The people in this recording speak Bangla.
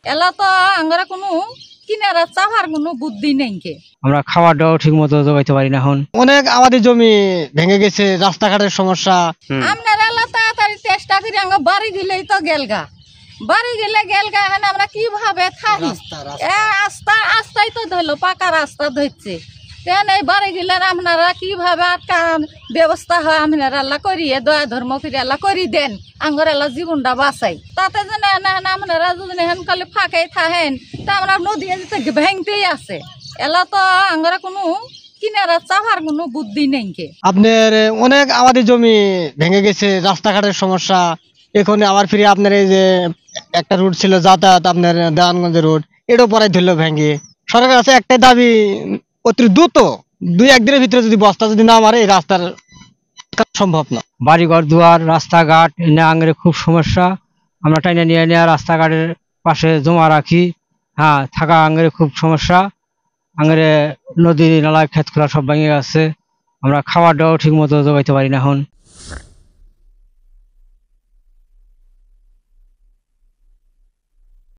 এলা তো আমরা কোনো কিনারা চাভার কোনো বুদ্ধি নেই কে আমরা খাওয়া দাওয়া ঠিক মতো জোগাইতে পারি না এখন। অনেক আমাদের জমি ভেঙে গেছে, রাস্তাঘাটের সমস্যা। আপনারা এলা তাড়াতাড়ি চেষ্টা করি আমরা বাড়ি গেলেই তো গেলগা, বাড়ি গেলে গেলগা। এখন আমরা কিভাবে থাকি? রাস্তাই তো ধরলো, পাকা রাস্তা ধরছে। কেন এই বাড়ি গেলে আপনারা কিভাবে আটকান ব্যবস্থা হয় আপনারা আল্লাহ করিয়ে দয়া ধর্ম ফিরে আল্লাহ করি দেন, আঙ্গর আল্লাহ জীবনটা বাঁচাই। তাতে যেন আপনারা যদি এখন খালি ফাঁকাই থাকেন তা আমরা নদী ভেঙতেই আছে। এলা তো আঙ্গরা কোনো কিনারা চাভার কোনো বুদ্ধি নেই কে। আপনার অনেক আমাদের জমি ভেঙে গেছে, রাস্তাঘাটের সমস্যা। এখন আবার ফিরে আপনার এই যে একটা রুট ছিল যাতায়াত, আপনার দেওয়ানগঞ্জের রুট, এটাও পরে ধরলো ভেঙে। সরকারের কাছে একটাই দাবি, অতি দ্রুত 2-1 দিনের ভিতরে যদি বস্তা যদি না মারে এই রাস্তার কাজ সম্ভব না। বাড়িঘর দুয়ার রাস্তাঘাট এনে আঙ্গরে খুব সমস্যা। আমরা টাইনা নিয়ে নিয়ে রাস্তাঘাটের পাশে জমা রাখি। হ্যাঁ, থাকা আঙ্গরে খুব সমস্যা। আঙ্গরে নদী নালা ক্ষেত খোলা সব ভেঙে গেছে। আমরা খাওয়া দাওয়া ঠিক মতো জোগাইতে পারি না এখন।